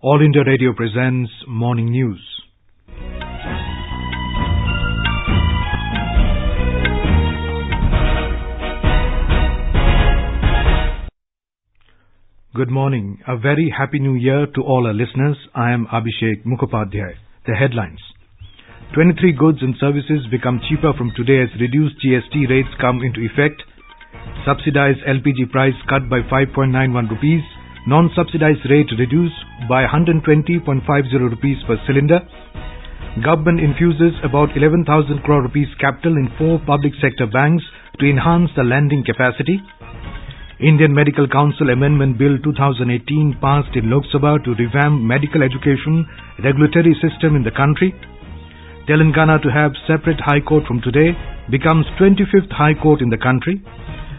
All India Radio presents Morning News. Good morning. A very happy new year to all our listeners. I am Abhishek Mukhopadhyay. The headlines. 23 goods and services become cheaper from today as reduced GST rates come into effect. Subsidized LPG price cut by 5.91 rupees. Non-subsidized rate reduced by 120.50 rupees per cylinder. Government infuses about 11,000 crore rupees capital in 4 public sector banks to enhance the lending capacity. Indian Medical Council Amendment Bill 2018 passed in Lok Sabha to revamp medical education regulatory system in the country. Telangana to have separate High Court from today becomes 25th High Court in the country.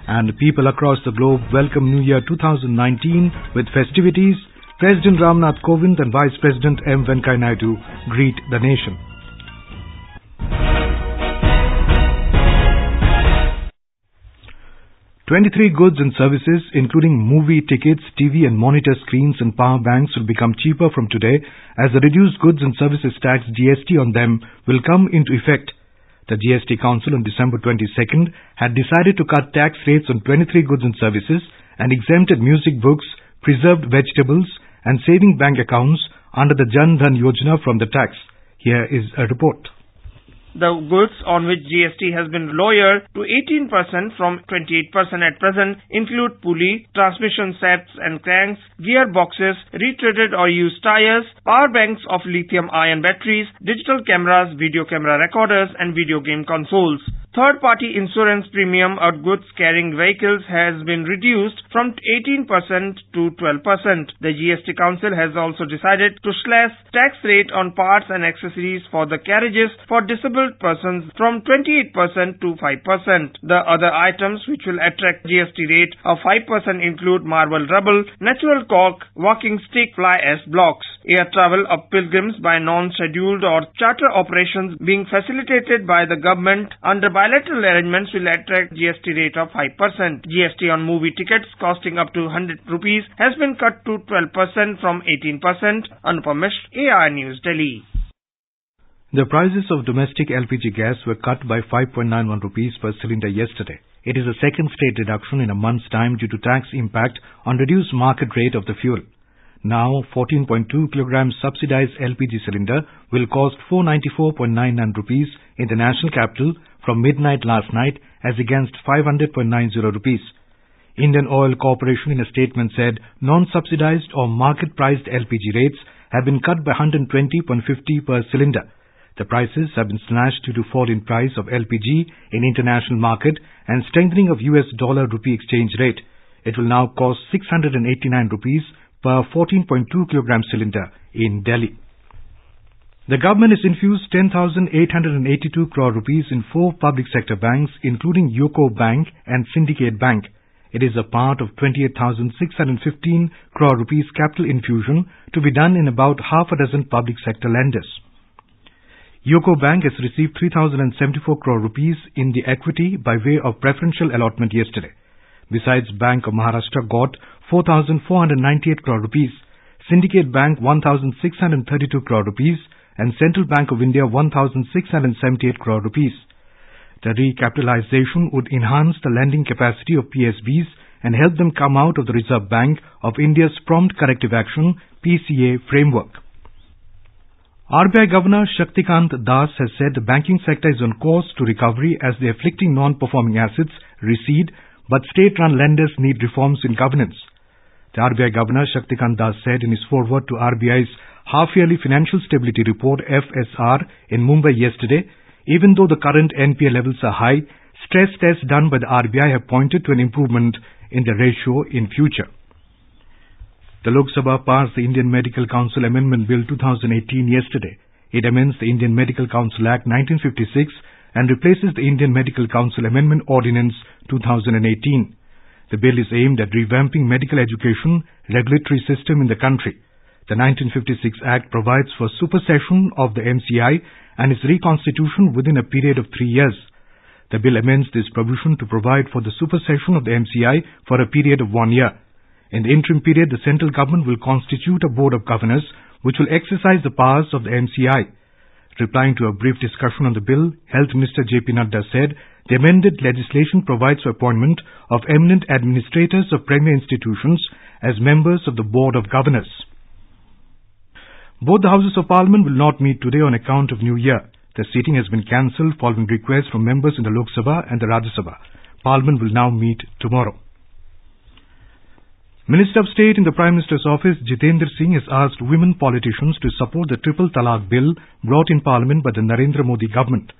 And people across the globe welcome New Year 2019 with festivities. President Ramnath Kovind and Vice President M. Venkaiah Naidu greet the nation. "23 goods and services, including movie tickets, TV and monitor screens and power banks, will become cheaper from today as the reduced goods and services tax GST on them will come into effect. The GST Council on December 22nd had decided to cut tax rates on 23 goods and services and exempted music books, preserved vegetables and saving bank accounts under the Jan Dhan Yojana from the tax. Here is a report. The goods on which GST has been lowered to 18% from 28% at present include pulley, transmission sets and cranks, gearboxes, retreaded or used tires, power banks of lithium-ion batteries, digital cameras, video camera recorders and video game consoles. Third-party insurance premium on goods carrying vehicles has been reduced from 18% to 12%. The GST Council has also decided to slash tax rate on parts and accessories for the carriages for disabled persons from 28% to 5%. The other items which will attract GST rate of 5% include marble rubble, natural cork, walking stick, fly ash blocks. Air travel of pilgrims by non-scheduled or charter operations being facilitated by the government under bilateral arrangements will attract GST rate of 5%. GST on movie tickets costing up to 100 rupees has been cut to 12% from 18%. Anupam Mishra, AIR News, Delhi. The prices of domestic LPG gas were cut by 5.91 rupees per cylinder yesterday. It is a second state reduction in a month's time due to tax impact on reduced market rate of the fuel. Now, 14.2 kilograms subsidized LPG cylinder will cost 494.99 rupees in the national capital from midnight last night as against 500.90 rupees. Indian Oil Corporation in a statement said non-subsidized or market-priced LPG rates have been cut by 120.50 per cylinder. The prices have been slashed due to fall in price of LPG in international market and strengthening of US dollar-rupee exchange rate. It will now cost 689 rupees per 14.2 kilogram cylinder in Delhi. The government has infused 10,882 crore rupees in 4 public sector banks, including UCO Bank and Syndicate Bank. It is a part of 28,615 crore rupees capital infusion to be done in about half a dozen public sector lenders. UCO Bank has received 3,074 crore rupees in the equity by way of preferential allotment yesterday. Besides, Bank of Maharashtra got 4,498 crore rupees, Syndicate Bank 1,632 crore rupees and Central Bank of India 1,678 crore rupees. The recapitalization would enhance the lending capacity of PSBs and help them come out of the Reserve Bank of India's Prompt Corrective Action PCA framework. RBI Governor Shaktikant Das has said the banking sector is on course to recovery as the afflicting non-performing assets recede, but state-run lenders need reforms in governance. The RBI Governor Shaktikant Das said in his foreword to RBI's half-yearly Financial Stability Report FSR in Mumbai yesterday, even though the current NPA levels are high, stress tests done by the RBI have pointed to an improvement in the ratio in future. The Lok Sabha passed the Indian Medical Council Amendment Bill 2018 yesterday. It amends the Indian Medical Council Act 1956 and replaces the Indian Medical Council Amendment Ordinance 2018. The bill is aimed at revamping medical education regulatory system in the country. The 1956 Act provides for supersession of the MCI and its reconstitution within a period of 3 years. The bill amends this provision to provide for the supersession of the MCI for a period of 1 year. In the interim period, the central government will constitute a board of governors which will exercise the powers of the MCI. Replying to a brief discussion on the bill, Health Minister J.P. Nadda said the amended legislation provides for appointment of eminent administrators of premier institutions as members of the board of governors. Both the houses of parliament will not meet today on account of New Year. The sitting has been cancelled following requests from members in the Lok Sabha and the Rajya Sabha. Parliament will now meet tomorrow. Minister of State in the Prime Minister's office, Jitendra Singh, has asked women politicians to support the Triple Talaq bill brought in Parliament by the Narendra Modi government.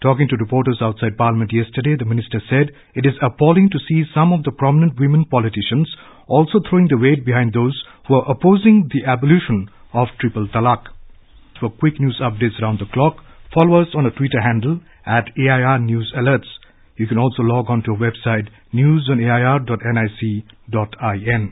Talking to reporters outside Parliament yesterday, the minister said it is appalling to see some of the prominent women politicians also throwing the weight behind those who are opposing the abolition of Triple Talaq. For quick news updates around the clock, follow us on our Twitter handle @AIR News Alerts. You can also log on to our website newsonair.nic.in.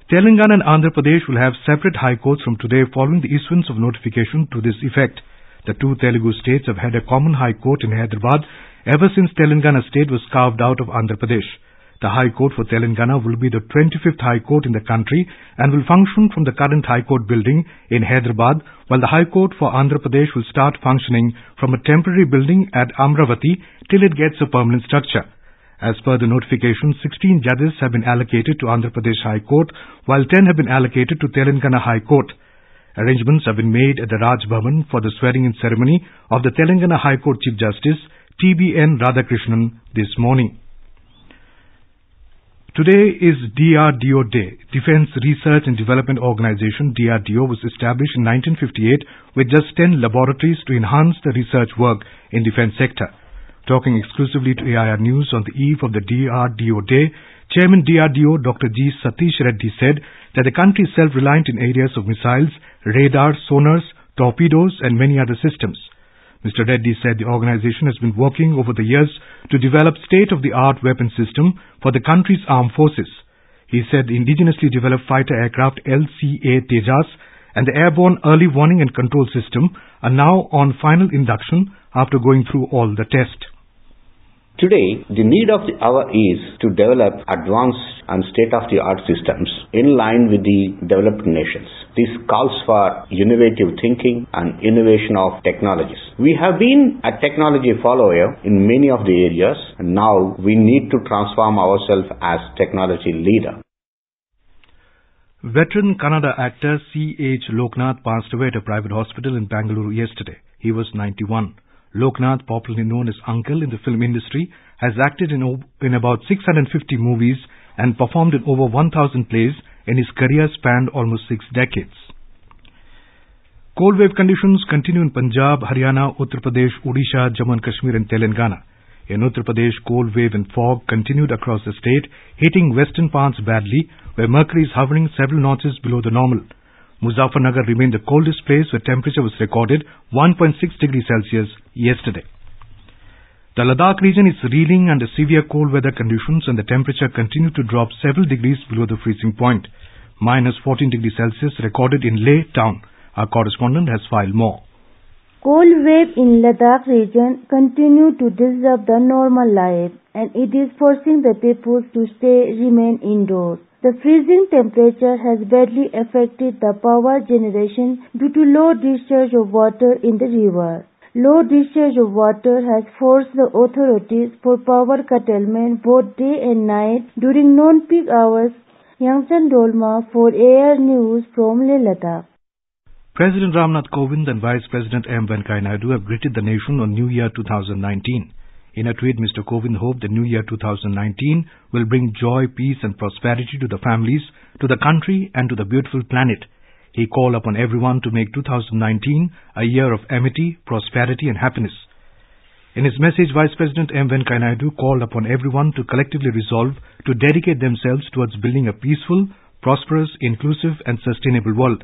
Telangana and Andhra Pradesh will have separate high courts from today following the issuance of notification to this effect. The two Telugu states have had a common high court in Hyderabad ever since Telangana state was carved out of Andhra Pradesh. The High Court for Telangana will be the 25th High Court in the country and will function from the current High Court building in Hyderabad, while the High Court for Andhra Pradesh will start functioning from a temporary building at Amravati till it gets a permanent structure. As per the notification, 16 judges have been allocated to Andhra Pradesh High Court, while 10 have been allocated to Telangana High Court. Arrangements have been made at the Raj Bhavan for the swearing-in ceremony of the Telangana High Court Chief Justice T.B.N. Radhakrishnan this morning. Today is DRDO Day. Defence Research and Development Organization DRDO was established in 1958 with just 10 laboratories to enhance the research work in defence sector. Talking exclusively to AIR News on the eve of the DRDO Day, Chairman DRDO Dr. G. Satish Reddy said that the country is self-reliant in areas of missiles, radar, sonars, torpedoes and many other systems. Mr. Reddy said the organization has been working over the years to develop state-of-the-art weapon system for the country's armed forces. He said the indigenously developed fighter aircraft LCA Tejas and the airborne early warning and control system are now on final induction after going through all the tests. Today, the need of the hour is to develop advanced and state-of-the-art systems in line with the developed nations. This calls for innovative thinking and innovation of technologies. We have been a technology follower in many of the areas, and now we need to transform ourselves as technology leader. Veteran Kannada actor C.H. Loknath passed away at a private hospital in Bangalore yesterday. He was 91. Loknath, popularly known as Uncle in the film industry, has acted in about 650 movies and performed in over 1,000 plays, and his career spanned almost 6 decades. Cold wave conditions continue in Punjab, Haryana, Uttar Pradesh, Odisha, Jammu and Kashmir and Telangana. In Uttar Pradesh, cold wave and fog continued across the state, hitting western parts badly, where mercury is hovering several notches below the normal. Muzaffarnagar remained the coldest place where temperature was recorded 1.6 degrees Celsius yesterday. The Ladakh region is reeling under severe cold weather conditions and the temperature continued to drop several degrees below the freezing point. Minus 14 degrees Celsius recorded in Leh town. Our correspondent has filed more. Cold wave in Ladakh region continue to disrupt the normal life and it is forcing the people to remain indoors. The freezing temperature has badly affected the power generation due to low discharge of water in the river. Low discharge of water has forced the authorities for power curtailment both day and night during non-peak hours. Yangchan Dolma for AIR News from Leh, Ladakh. President Ramnath Kovind and Vice President M. Venkaiah Naidu have greeted the nation on New Year 2019. In a tweet, Mr. Kovind hoped the New Year 2019 will bring joy, peace and prosperity to the families, to the country and to the beautiful planet. He called upon everyone to make 2019 a year of amity, prosperity and happiness. In his message, Vice President M. Venkaiah Naidu called upon everyone to collectively resolve to dedicate themselves towards building a peaceful, prosperous, inclusive and sustainable world.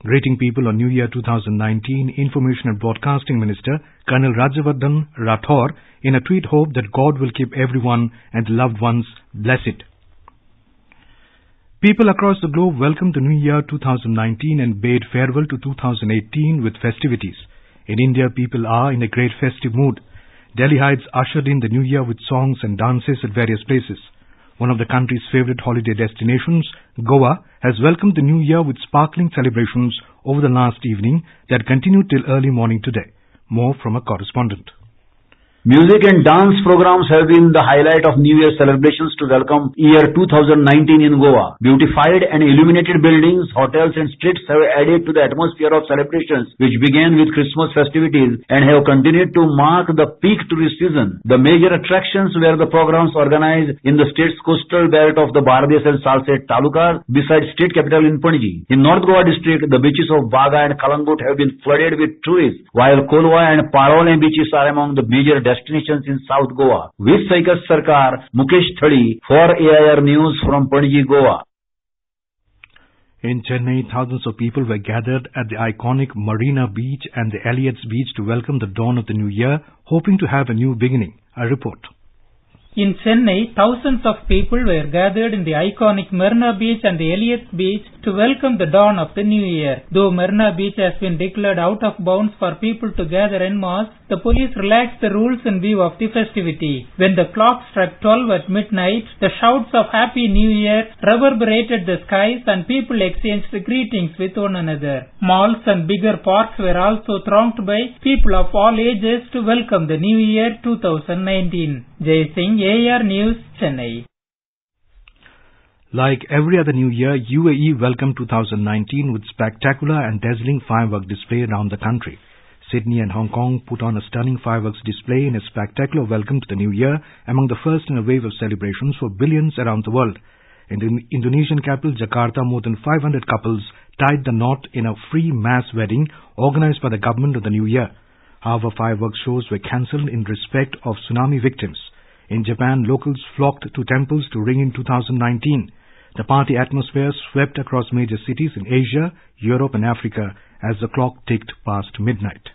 Greeting people on New Year 2019, Information and Broadcasting Minister Colonel Rajyavardhan Rathore in a tweet hoped that God will keep everyone and loved ones blessed. People across the globe welcomed the New Year 2019 and bade farewell to 2018 with festivities. In India, people are in a great festive mood. Delhi Heights ushered in the New Year with songs and dances at various places. One of the country's favorite holiday destinations, Goa, has welcomed the new year with sparkling celebrations over the last evening that continued till early morning today. More from a correspondent. Music and dance programs have been the highlight of New Year celebrations to welcome year 2019 in Goa. Beautified and illuminated buildings, hotels and streets have added to the atmosphere of celebrations which began with Christmas festivities and have continued to mark the peak tourist season. The major attractions were the programs organized in the state's coastal belt of the Bardesh and Salsette talukas beside state capital in Panaji. In North Goa district, the beaches of Baga and Kalangut have been flooded with tourists, while Kolwa and Palole beaches are among the major destinations in South Goa. With Saikas Sarkar, Mukesh Thadi for AIR News from Panaji, Goa. In Chennai, thousands of people were gathered at the iconic Marina Beach and the Elliots Beach to welcome the dawn of the new year, hoping to have a new beginning. A report. In Chennai, thousands of people were gathered in the iconic Marina Beach and the Elliots Beach to welcome the dawn of the new year. Though Marina Beach has been declared out of bounds for people to gather en masse, the police relaxed the rules in view of the festivity. When the clock struck 12 at midnight, the shouts of Happy New Year reverberated the skies and people exchanged greetings with one another. Malls and bigger parks were also thronged by people of all ages to welcome the new year 2019. Jai Singh, AIR News, Chennai. Like every other new year, UAE welcomed 2019 with spectacular and dazzling firework display around the country. Sydney and Hong Kong put on a stunning fireworks display in a spectacular welcome to the new year, among the first in a wave of celebrations for billions around the world. In the Indonesian capital, Jakarta, more than 500 couples tied the knot in a free mass wedding organized by the government of the new year. However, fireworks shows were cancelled in respect of tsunami victims. In Japan, locals flocked to temples to ring in 2019. The party atmosphere swept across major cities in Asia, Europe and Africa as the clock ticked past midnight.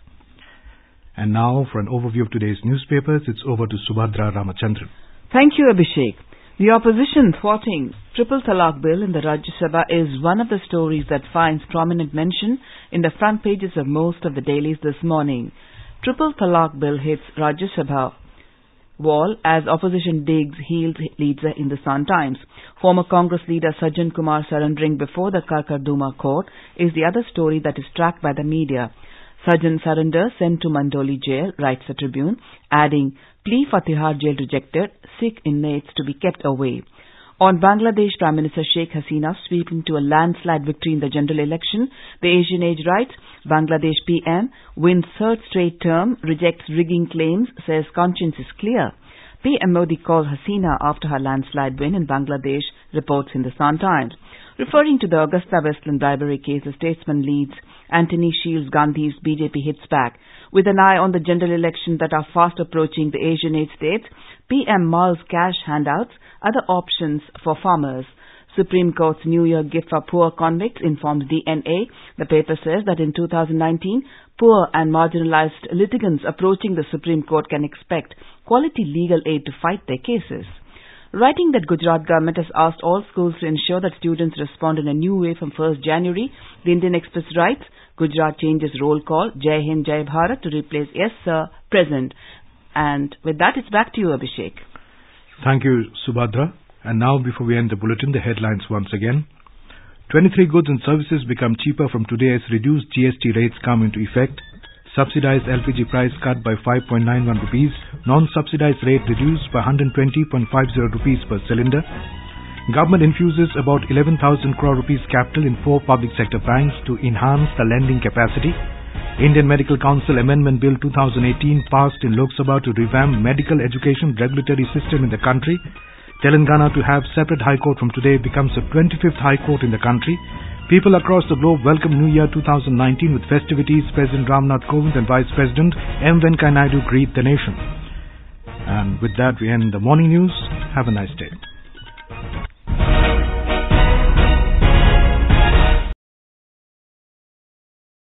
And now, for an overview of today's newspapers, it's over to Subhadra Ramachandran. Thank you, Abhishek. The opposition thwarting Triple Talaq Bill in the Rajya Sabha is one of the stories that finds prominent mention in the front pages of most of the dailies this morning. Triple Talaq Bill hits Rajya Sabha wall as opposition digs heels, leads in the Sun Times. Former Congress leader Sajjan Kumar surrendering before the Karkarduma court is the other story that is tracked by the media. Sajjan surrender sent to Mandoli jail, writes the Tribune, adding, plea for Tihar jail rejected, Sikh inmates to be kept away. On Bangladesh, Prime Minister Sheikh Hasina sweeping to a landslide victory in the general election, the Asian Age writes, Bangladesh PM wins third straight term, rejects rigging claims, says conscience is clear. PM Modi calls Hasina after her landslide win in Bangladesh, reports in the Sun Times. Referring to the Augusta Westland bribery case, the statesman leads Anthony Shields Gandhi's BJP hits back. With an eye on the general elections that are fast approaching the Asian Age states, PM mulls cash handouts, other options for farmers. Supreme Court's New Year gift for poor convicts informs DNA. The paper says that in 2019, poor and marginalized litigants approaching the Supreme Court can expect quality legal aid to fight their cases. Writing that Gujarat government has asked all schools to ensure that students respond in a new way from 1st January, the Indian Express writes, Gujarat changes roll call, Jai Hind, Jai Bharat to replace Yes Sir, Present. And with that, it's back to you, Abhishek. Thank you, Subhadra. And now, before we end the bulletin, the headlines once again. 23 goods and services become cheaper from today as reduced GST rates come into effect. Subsidized LPG price cut by 5.91 rupees. Non-subsidized rate reduced by 120.50 rupees per cylinder. Government infuses about 11,000 crore rupees capital in 4 public sector banks to enhance the lending capacity. Indian Medical Council Amendment Bill 2018 passed in Lok Sabha to revamp medical education regulatory system in the country. Telangana to have separate High Court from today becomes the 25th High Court in the country. People across the globe welcome New Year 2019 with festivities. President Ramnath Kovind and Vice President M. Venkaiah Naidu greet the nation. And with that, we end the morning news. Have a nice day.